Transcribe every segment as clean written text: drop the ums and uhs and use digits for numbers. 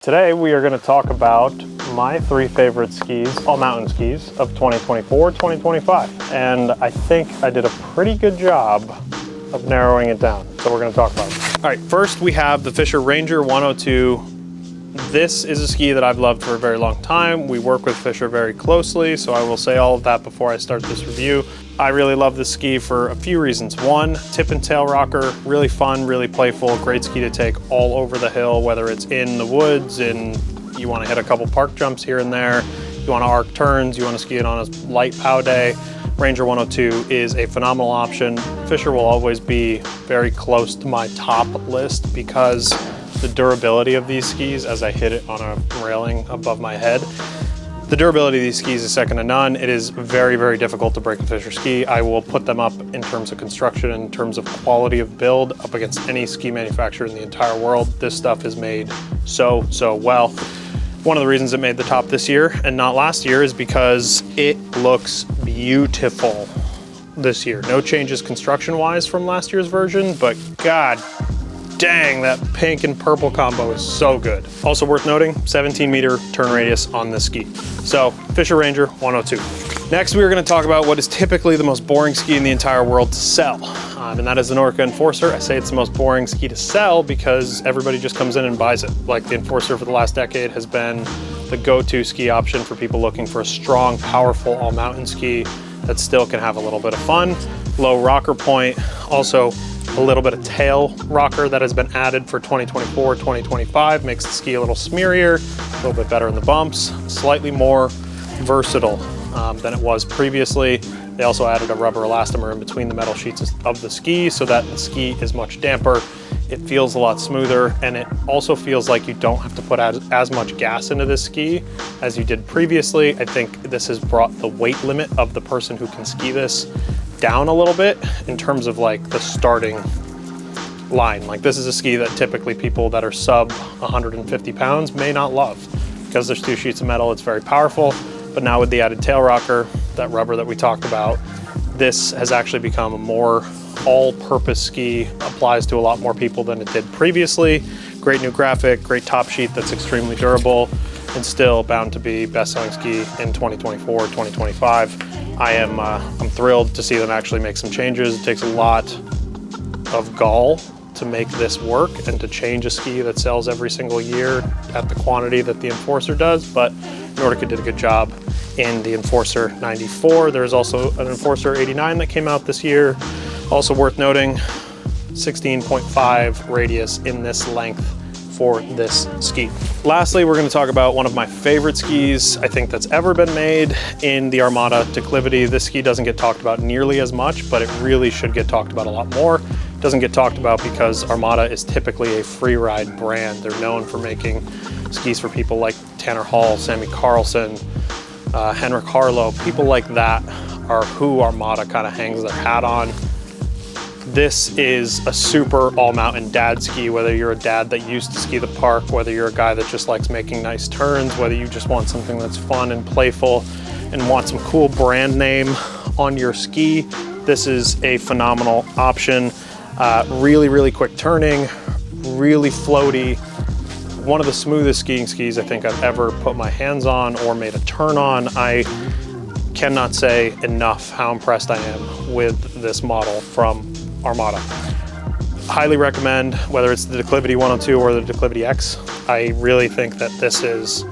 Today we are going to talk about my three favorite skis, all mountain skis of 2024, 2025. And I think I did a pretty good job of narrowing it down. So we're going to talk about it. All right, first we have the Fischer Ranger 102. This is a ski that I've loved for a very long time. We work with Fischer very closely, so I will say all of that before I start this review. I really love this ski for a few reasons. One, tip and tail rocker, really fun, really playful, great ski to take all over the hill, whether it's in the woods and you want to hit a couple park jumps here and there, you want to arc turns, you want to ski it on a light pow day. Ranger 102 is a phenomenal option. Fischer will always be very close to my top list because the durability of these skis as I hit it on a railing above my head. The durability of these skis is second to none. It is very, very difficult to break a Fischer ski. I will put them up in terms of construction, in terms of quality of build, up against any ski manufacturer in the entire world. This stuff is made so well. One of the reasons it made the top this year and not last year is because it looks beautiful this year. No changes construction-wise from last year's version, but God dang, that pink and purple combo is so good. Also worth noting, 17-meter turn radius on this ski. So, Fischer Ranger 102. Next, we are going to talk about what is typically the most boring ski in the entire world to sell, and that is the Nordica Enforcer. I say it's the most boring ski to sell because everybody just comes in and buys it. Like the Enforcer for the last decade has been the go-to ski option for people looking for a strong, powerful all-mountain ski that still can have a little bit of fun. Low rocker point, also a little bit of tail rocker that has been added for 2024, 2025, makes the ski a little smearier, a little bit better in the bumps, slightly more versatile than it was previously. They also added a rubber elastomer in between the metal sheets of the ski so that the ski is much damper. It feels a lot smoother, and it also feels like you don't have to put as much gas into this ski as you did previously. I think this has brought the weight limit of the person who can ski this down a little bit in terms of like the starting line. Like this is a ski that typically people that are sub 150 pounds may not love because there's two sheets of metal. It's very powerful, but now with the added tail rocker, that rubber that we talked about, this has actually become a more all-purpose ski, applies to a lot more people than it did previously. Great new graphic, great top sheet that's extremely durable, and still bound to be best-selling ski in 2024, 2025. I'm thrilled to see them actually make some changes. It takes a lot of gall to make this work and to change a ski that sells every single year at the quantity that the Enforcer does, but Nordica did a good job in the Enforcer 94. There's also an Enforcer 89 that came out this year. Also worth noting, 16.5 radius in this length for this ski. Lastly, we're going to talk about one of my favorite skis I think that's ever been made in the Armada Declivity. This ski doesn't get talked about nearly as much, but it really should get talked about a lot more. It doesn't get talked about because Armada is typically a free ride brand. They're known for making skis for people like Tanner Hall, Sammy Carlson, Henrik Harlow. People like that are who Armada kind of hangs their hat on. This is a super all-mountain dad ski, whether you're a dad that used to ski the park, whether you're a guy that just likes making nice turns, whether you just want something that's fun and playful and want some cool brand name on your ski. This is a phenomenal option. Really quick turning, really floaty. One of the smoothest skiing skis I think I've ever put my hands on or made a turn on. I cannot say enough how impressed I am with this model from Armada. Highly recommend, whether it's the Declivity 102 or the Declivity X. I really think that this is,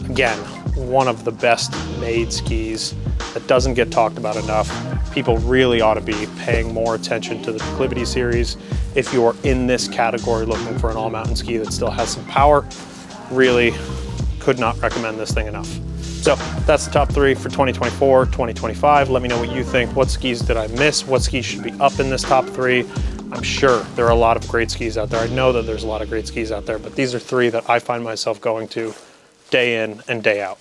again, one of the best made skis that doesn't get talked about enough. People really ought to be paying more attention to the Declivity series. If you're in this category looking for an all-mountain ski that still has some power, really could not recommend this thing enough. So that's the top three for 2024, 2025. Let me know what you think. What skis did I miss? What skis should be up in this top three? I'm sure there are a lot of great skis out there. I know that there's a lot of great skis out there, but these are three that I find myself going to day in and day out.